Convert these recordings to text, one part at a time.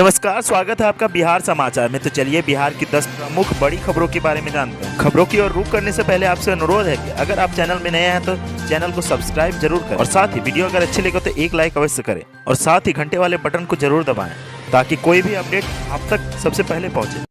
नमस्कार, स्वागत है आपका बिहार समाचार में। तो चलिए बिहार की 10 प्रमुख बड़ी खबरों के बारे में जानते हैं। खबरों की ओर रुख करने से पहले आपसे अनुरोध है कि अगर आप चैनल में नए हैं तो चैनल को सब्सक्राइब जरूर करें और साथ ही वीडियो अगर अच्छे लगे तो एक लाइक अवश्य करें और साथ ही घंटे वाले बटन को जरूर दबाएं ताकि कोई भी अपडेट आप तक सबसे पहले पहुंचे।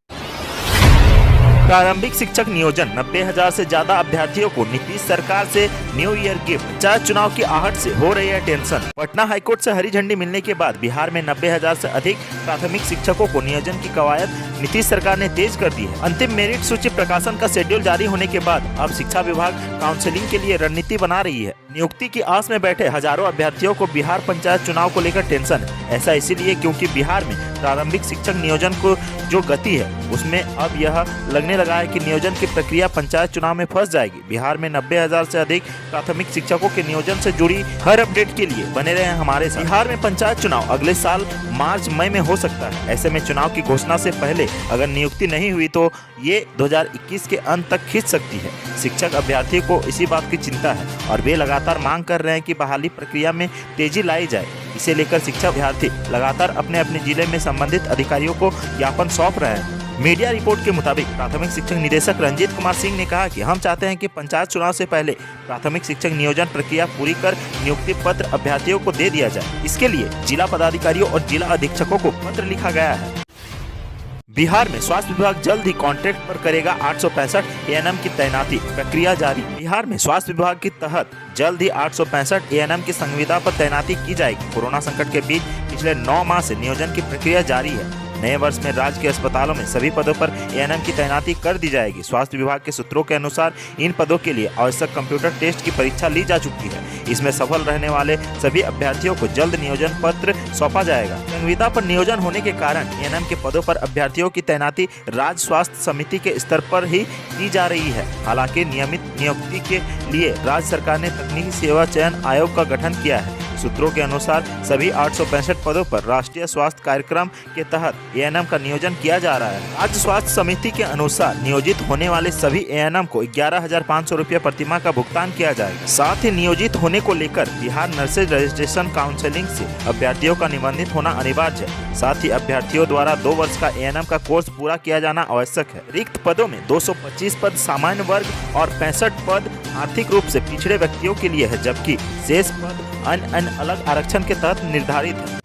प्रारंभिक शिक्षक नियोजन 90,000 से ज्यादा अभ्यर्थियों को नीतीश सरकार से न्यू ईयर गिफ्ट। पंचायत चुनाव की आहट से हो रही है टेंशन। पटना हाईकोर्ट से हरी झंडी मिलने के बाद बिहार में 90,000 से अधिक प्राथमिक शिक्षकों को नियोजन की कवायद नीतीश सरकार ने तेज कर दी है। अंतिम मेरिट सूची प्रकाशन का शेड्यूल जारी होने के बाद अब शिक्षा विभाग काउंसलिंग के लिए रणनीति बना रही है। नियुक्ति की आस में बैठे हजारों अभ्यर्थियों को बिहार पंचायत चुनाव को लेकर टेंशन है। ऐसा इसीलिए क्योंकि बिहार में प्रारंभिक शिक्षक नियोजन को जो गति है उसमें अब यह लगने लगा है कि नियोजन की प्रक्रिया पंचायत चुनाव में फंस जाएगी। बिहार में 90,000 से अधिक प्राथमिक शिक्षकों के नियोजन से जुड़ी हर अपडेट के लिए बने रहे हमारे साथ। बिहार में पंचायत चुनाव अगले साल मार्च मई में हो सकता है। ऐसे में चुनाव की घोषणा से पहले अगर नियुक्ति नहीं हुई तो ये 2021 के अंत तक खिंच सकती है। शिक्षक अभ्यर्थियों को इसी बात की चिंता है और वे लगातार मांग कर रहे हैं कि बहाली प्रक्रिया में तेजी लाई जाए। इसे लेकर शिक्षा अभ्यर्थी लगातार अपने अपने जिले में संबंधित अधिकारियों को ज्ञापन सौंप रहे हैं। मीडिया रिपोर्ट के मुताबिक प्राथमिक शिक्षक निदेशक रंजीत कुमार सिंह ने कहा कि हम चाहते हैं कि पंचायत चुनाव से पहले प्राथमिक शिक्षक नियोजन प्रक्रिया पूरी कर नियुक्ति पत्र अभ्यर्थियों को दे दिया जाए। इसके लिए जिला पदाधिकारियों और जिला अधीक्षकों को पत्र लिखा गया है। बिहार में स्वास्थ्य विभाग जल्द ही कॉन्ट्रैक्ट पर करेगा 865 एएनएम की तैनाती, प्रक्रिया जारी। बिहार में स्वास्थ्य विभाग के तहत जल्द ही 865 एएनएम की संविदा पर तैनाती की जाएगी। कोरोना संकट के बीच पिछले 9 माह से नियोजन की प्रक्रिया जारी है। नए वर्ष में राज्य के अस्पतालों में सभी पदों पर एएनएम की तैनाती कर दी जाएगी। स्वास्थ्य विभाग के सूत्रों के अनुसार इन पदों के लिए आवश्यक कंप्यूटर टेस्ट की परीक्षा ली जा चुकी है। इसमें सफल रहने वाले सभी अभ्यर्थियों को जल्द नियोजन पत्र सौंपा जाएगा। संविदा पर नियोजन होने के कारण एएनएम के पदों पर अभ्यर्थियों की तैनाती राज्य स्वास्थ्य समिति के स्तर पर ही की जा रही है। हालांकि नियमित नियुक्ति के लिए राज्य सरकार ने तकनीकी सेवा चयन आयोग का गठन किया है। सूत्रों के अनुसार सभी 865 पदों पर राष्ट्रीय स्वास्थ्य कार्यक्रम के तहत एएनएम का नियोजन किया जा रहा है। राज्य स्वास्थ्य समिति के अनुसार नियोजित होने वाले सभी एएनएम को 11,500 रुपये प्रतिमाह का भुगतान किया जाएगा। साथ ही नियोजित होने को लेकर बिहार नर्सेज रजिस्ट्रेशन काउंसलिंग से अभ्यर्थियों का निबंधित होना अनिवार्य है। साथ ही अभ्यर्थियों द्वारा 2 वर्ष का एएनएम का कोर्स पूरा किया जाना आवश्यक है। रिक्त पदों में 225 पद सामान्य वर्ग और 65 पद आर्थिक रूप से पिछड़े व्यक्तियों के लिए है, जबकि शेष पद अन्य अलग आरक्षण के तहत निर्धारित है।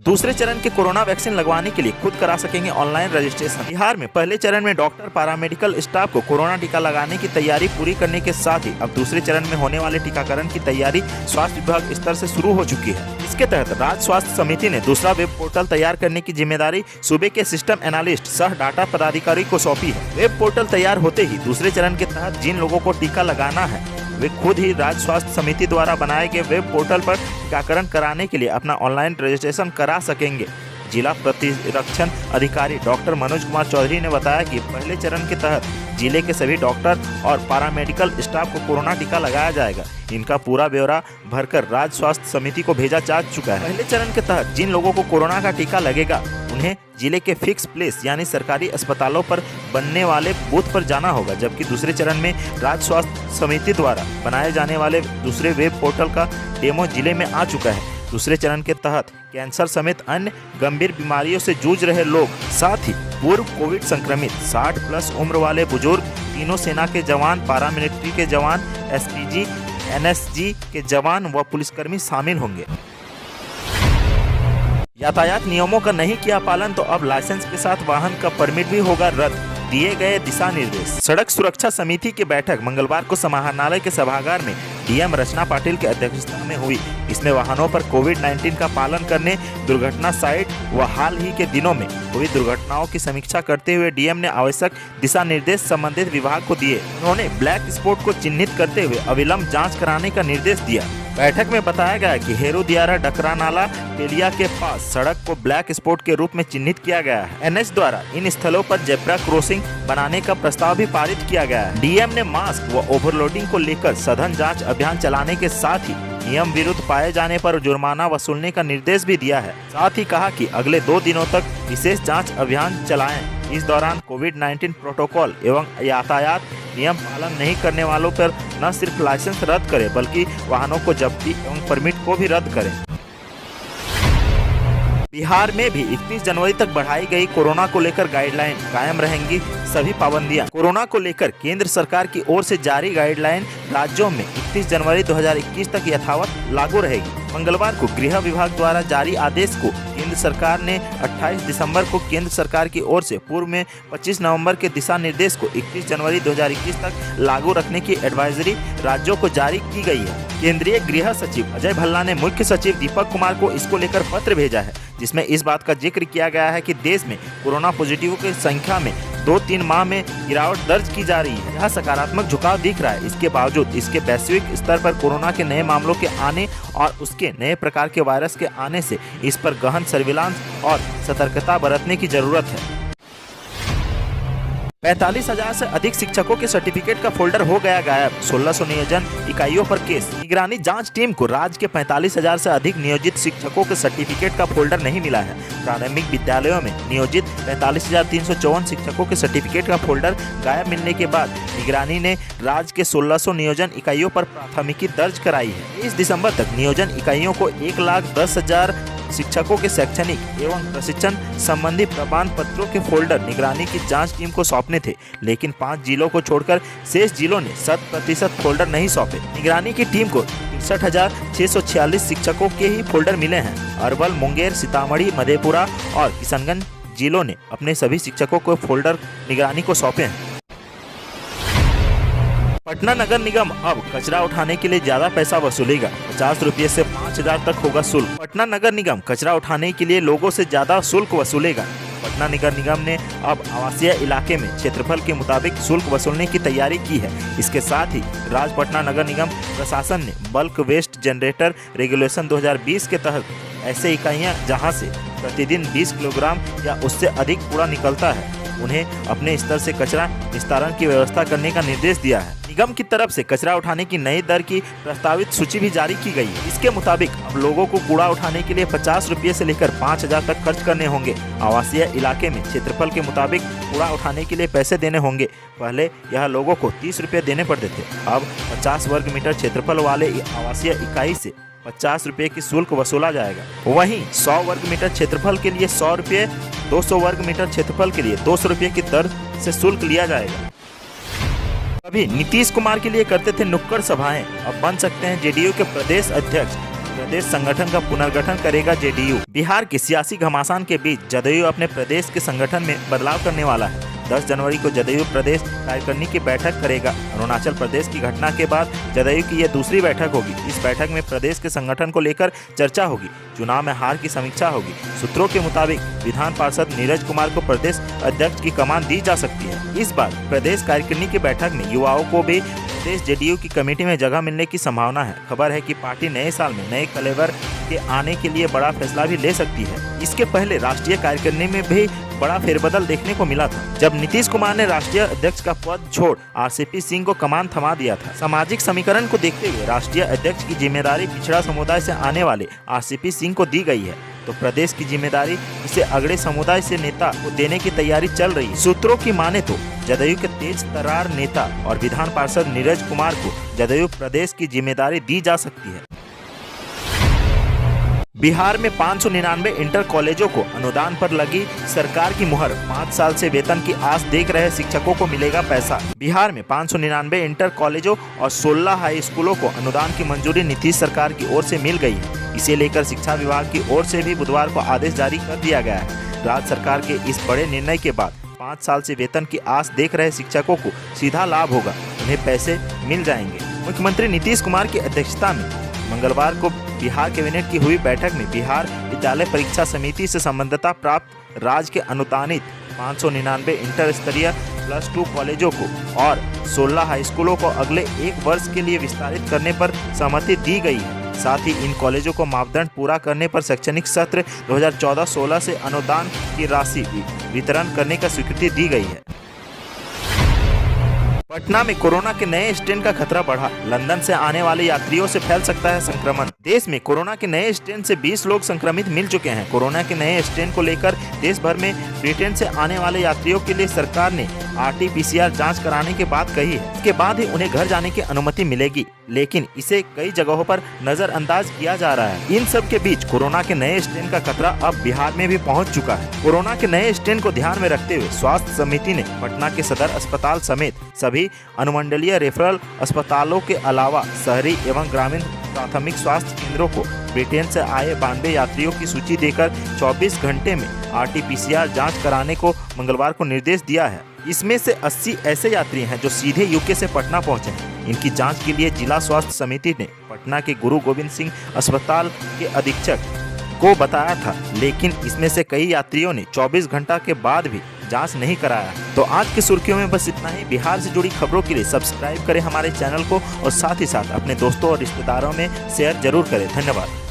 दूसरे चरण के कोरोना वैक्सीन लगवाने के लिए खुद करा सकेंगे ऑनलाइन रजिस्ट्रेशन। बिहार में पहले चरण में डॉक्टर पैरामेडिकल स्टाफ को कोरोना टीका लगाने की तैयारी पूरी करने के साथ ही अब दूसरे चरण में होने वाले टीकाकरण की तैयारी स्वास्थ्य विभाग स्तर से शुरू हो चुकी है। इसके तहत राज्य स्वास्थ्य समिति ने दूसरा वेब पोर्टल तैयार करने की जिम्मेदारी सूबे के सिस्टम एनालिस्ट सह डाटा पदाधिकारी को सौंपी है। वेब पोर्टल तैयार होते ही दूसरे चरण के तहत जिन लोगों को टीका लगाना है वे खुद ही राज्य स्वास्थ्य समिति द्वारा बनाए गए वेब पोर्टल पर टीकाकरण कराने के लिए अपना ऑनलाइन रजिस्ट्रेशन करा सकेंगे। जिला प्रतिरक्षण अधिकारी डॉक्टर मनोज कुमार चौधरी ने बताया कि पहले चरण के तहत जिले के सभी डॉक्टर और पैरामेडिकल स्टाफ को कोरोना टीका लगाया जाएगा। इनका पूरा ब्यौरा भरकर राज्य स्वास्थ्य समिति को भेजा जा चुका है। पहले चरण के तहत जिन लोगों को कोरोना का टीका लगेगा उन्हें जिले के फिक्स प्लेस यानी सरकारी अस्पतालों पर बनने वाले बूथ पर जाना होगा, जबकि दूसरे चरण में राज्य स्वास्थ्य समिति द्वारा बनाए जाने वाले दूसरे वेब पोर्टल का डेमो जिले में आ चुका है। दूसरे चरण के तहत कैंसर समेत अन्य गंभीर बीमारियों से जूझ रहे लोग, साथ ही पूर्व कोविड संक्रमित 60 प्लस उम्र वाले बुजुर्ग, तीनों सेना के जवान, पैरामिलिट्री के जवान, एसपीजी, एनएसजी के जवान व पुलिसकर्मी शामिल होंगे। यातायात नियमों का नहीं किया पालन तो अब लाइसेंस के साथ वाहन का परमिट भी होगा रद्द, दिए गए दिशा निर्देश। सड़क सुरक्षा समिति की बैठक मंगलवार को समाहरणालय के सभागार में डीएम रचना पाटिल की अध्यक्षता में हुई। इसमें वाहनों पर कोविड-19 का पालन करने, दुर्घटना साइट व हाल ही के दिनों में हुई दुर्घटनाओं की समीक्षा करते हुए डीएम ने आवश्यक दिशा निर्देश संबंधित विभाग को दिए। उन्होंने ब्लैक स्पॉट को चिन्हित करते हुए अविलंब जाँच कराने का निर्देश दिया। बैठक में बताया गया कि हेरू दियारा डकरा नाला टेलिया के पास सड़क को ब्लैक स्पॉट के रूप में चिन्हित किया गया है। एनएच द्वारा इन स्थलों पर जेब्रा क्रॉसिंग बनाने का प्रस्ताव भी पारित किया गया है। डीएम ने मास्क व ओवरलोडिंग को लेकर सघन जांच अभियान चलाने के साथ ही नियम विरुद्ध पाए जाने पर जुर्माना वसूलने का निर्देश भी दिया है। साथ ही कहा कि अगले 2 दिनों तक विशेष जांच अभियान चलाएं। इस दौरान कोविड-19 प्रोटोकॉल एवं यातायात नियम पालन नहीं करने वालों पर न सिर्फ लाइसेंस रद्द करें बल्कि वाहनों को जब्ती एवं परमिट को भी रद्द करें। बिहार में भी 31 जनवरी तक बढ़ाई गई कोरोना को लेकर गाइडलाइन, कायम रहेंगी सभी पाबंदियां। कोरोना को लेकर केंद्र सरकार की ओर से जारी गाइडलाइन राज्यों में 31 जनवरी 2021 तक यथावत लागू रहेगी। मंगलवार को गृह विभाग द्वारा जारी आदेश को केंद्र सरकार ने 28 दिसंबर को केंद्र सरकार की ओर से पूर्व में 25 नवंबर के दिशा निर्देश को 31 जनवरी 2021 तक लागू रखने की एडवाइजरी राज्यों को जारी की गई है। केंद्रीय गृह सचिव अजय भल्ला ने मुख्य सचिव दीपक कुमार को इसको लेकर पत्र भेजा है, जिसमें इस बात का जिक्र किया गया है कि देश में कोरोना पॉजिटिव की संख्या में 2-3 माह में गिरावट दर्ज की जा रही है। यह सकारात्मक झुकाव दिख रहा है। इसके बावजूद इसके वैश्विक स्तर पर कोरोना के नए मामलों के आने और उसके नए प्रकार के वायरस के आने से इस पर गहन सर्विलांस और सतर्कता बरतने की जरूरत है। 45,000 से अधिक शिक्षकों के सर्टिफिकेट का फोल्डर हो गया गायब। 1600 नियोजन इकाइयों पर केस। निगरानी जांच टीम को राज्य के 45,000 से अधिक नियोजित शिक्षकों के सर्टिफिकेट का फोल्डर नहीं मिला है। प्राथमिक विद्यालयों में नियोजित 45,354 शिक्षकों के सर्टिफिकेट का फोल्डर गायब मिलने के बाद निगरानी ने राज्य के 1600 नियोजन इकाइयों पर प्राथमिकी दर्ज कराई है। 20 दिसंबर तक नियोजन इकाइयों को 1,10,000 शिक्षकों के शैक्षणिक एवं प्रशिक्षण संबंधी प्रमाण पत्रों के फोल्डर निगरानी की जांच टीम को सौंपने थे, लेकिन 5 जिलों को छोड़कर शेष जिलों ने 100% फोल्डर नहीं सौंपे। निगरानी की टीम को 63,646 शिक्षकों के ही फोल्डर मिले हैं। अरवल, मुंगेर, सीतामढ़ी, मधेपुरा और किशनगंज जिलों ने अपने सभी शिक्षकों को फोल्डर निगरानी को सौंपे हैं। पटना नगर निगम अब कचरा उठाने के लिए ज्यादा पैसा वसूलेगा। 50 रुपये से 5,000 तक होगा शुल्क। पटना नगर निगम कचरा उठाने के लिए लोगों से ज्यादा शुल्क वसूलेगा। पटना नगर निगम ने अब आवासीय इलाके में क्षेत्रफल के मुताबिक शुल्क वसूलने की तैयारी की है। इसके साथ ही राज्य पटना नगर निगम प्रशासन ने बल्क वेस्ट जनरेटर रेगुलेशन 2020 के तहत ऐसे इकाइयां जहां से प्रतिदिन 20 किलोग्राम या उससे अधिक कूड़ा निकलता है, उन्हें अपने स्तर से कचरा निस्तारण की व्यवस्था करने का निर्देश दिया है। निगम की तरफ से कचरा उठाने की नई दर की प्रस्तावित सूची भी जारी की गई है। इसके मुताबिक अब लोगों को कूड़ा उठाने के लिए 50 रुपये से लेकर 5,000 तक खर्च करने होंगे। आवासीय इलाके में क्षेत्रफल के मुताबिक कूड़ा उठाने के लिए पैसे देने होंगे। पहले यह लोगों को 30 रुपये देने पड़ते थे। अब 50 वर्ग मीटर क्षेत्रफल वाले आवासीय इकाई से 50 रुपये की शुल्क वसूला जाएगा। वहीं 100 वर्ग मीटर क्षेत्रफल के लिए 100 रुपये, 200 वर्ग मीटर क्षेत्रफल के लिए 200 रुपये की दर से शुल्क लिया जाएगा। अभी नीतीश कुमार के लिए करते थे नुक्कड़ सभाएं, अब बन सकते हैं जेडीयू के प्रदेश अध्यक्ष। प्रदेश संगठन का पुनर्गठन करेगा जेडीयू। बिहार के सियासी घमासान के बीच जदयू अपने प्रदेश के संगठन में बदलाव करने वाला है। 10 जनवरी को जदयू प्रदेश कार्यकारिणी की बैठक करेगा। अरुणाचल प्रदेश की घटना के बाद जदयू की यह दूसरी बैठक होगी। इस बैठक में प्रदेश के संगठन को लेकर चर्चा होगी। चुनाव में हार की समीक्षा होगी। सूत्रों के मुताबिक विधान पार्षद नीरज कुमार को प्रदेश अध्यक्ष की कमान दी जा सकती है। इस बार प्रदेश कार्यकारिणी की बैठक में युवाओं को भी प्रदेश जेडीयू की कमेटी में जगह मिलने की संभावना है। खबर है कि पार्टी नए साल में नए कलेवर के आने के लिए बड़ा फैसला भी ले सकती है। इसके पहले राष्ट्रीय कार्यकारिणी में भी बड़ा फेरबदल देखने को मिला था, जब नीतीश कुमार ने राष्ट्रीय अध्यक्ष का पद छोड़ आरसीपी सिंह को कमान थमा दिया था। सामाजिक समीकरण को देखते हुए राष्ट्रीय अध्यक्ष की जिम्मेदारी पिछड़ा समुदाय से आने वाले आरसीपी सिंह को दी गई है, तो प्रदेश की जिम्मेदारी इसे अगड़े समुदाय से नेता को देने की तैयारी चल रही है। सूत्रों की माने तो जदयू के तेज तर्रार नेता और विधान पार्षद नीरज कुमार को जदयू प्रदेश की जिम्मेदारी दी जा सकती है। बिहार में 599 इंटर कॉलेजों को अनुदान पर लगी सरकार की मुहर। 5 साल से वेतन की आस देख रहे शिक्षकों को मिलेगा पैसा। बिहार में 599 इंटर कॉलेजों और 16 हाई स्कूलों को अनुदान की मंजूरी नीतीश सरकार की ओर से मिल गई है। इसे लेकर शिक्षा विभाग की ओर से भी बुधवार को आदेश जारी कर दिया गया है। राज्य सरकार के इस बड़े निर्णय के बाद 5 साल से वेतन की आस देख रहे शिक्षकों को सीधा लाभ होगा, उन्हें पैसे मिल जाएंगे। मुख्यमंत्री नीतीश कुमार की अध्यक्षता में मंगलवार को बिहार कैबिनेट की हुई बैठक में बिहार विद्यालय परीक्षा समिति से संबद्धता प्राप्त राज्य के अनुदानित 599 इंटर स्तरीय +2 कॉलेजों को और 16 हाई स्कूलों को अगले 1 वर्ष के लिए विस्तारित करने पर सहमति दी गई है। साथ ही इन कॉलेजों को मापदंड पूरा करने पर शैक्षणिक सत्र 2014-16 से अनुदान की राशि वितरण करने का स्वीकृति दी गई है। पटना में कोरोना के नए स्ट्रेन का खतरा बढ़ा। लंदन से आने वाले यात्रियों से फैल सकता है संक्रमण। देश में कोरोना के नए स्ट्रेन से 20 लोग संक्रमित मिल चुके हैं। कोरोना के नए स्ट्रेन को लेकर देश भर में ब्रिटेन से आने वाले यात्रियों के लिए सरकार ने RT-PCR जांच कराने की बात कही है। इसके बाद ही उन्हें घर जाने की अनुमति मिलेगी। लेकिन इसे कई जगहों पर नजरअंदाज किया जा रहा है। इन सब के बीच कोरोना के नए स्ट्रेन का खतरा अब बिहार में भी पहुंच चुका है। कोरोना के नए स्ट्रेन को ध्यान में रखते हुए स्वास्थ्य समिति ने पटना के सदर अस्पताल समेत सभी अनुमंडलीय रेफरल अस्पतालों के अलावा शहरी एवं ग्रामीण प्राथमिक स्वास्थ्य केंद्रों को ब्रिटेन से आए 92 यात्रियों की सूची देकर 24 घंटे में RT-PCR जांच कराने को मंगलवार को निर्देश दिया है। इसमें से 80 ऐसे यात्री हैं जो सीधे यूके से पटना पहुंचे हैं। इनकी जांच के लिए जिला स्वास्थ्य समिति ने पटना के गुरु गोविंद सिंह अस्पताल के अधीक्षक को बताया था, लेकिन इसमें से कई यात्रियों ने 24 घंटा के बाद भी जांच नहीं कराया। तो आज की सुर्खियों में बस इतना ही। बिहार से जुड़ी खबरों के लिए सब्सक्राइब करें हमारे चैनल को और साथ ही साथ अपने दोस्तों और रिश्तेदारों में शेयर जरूर करें। धन्यवाद।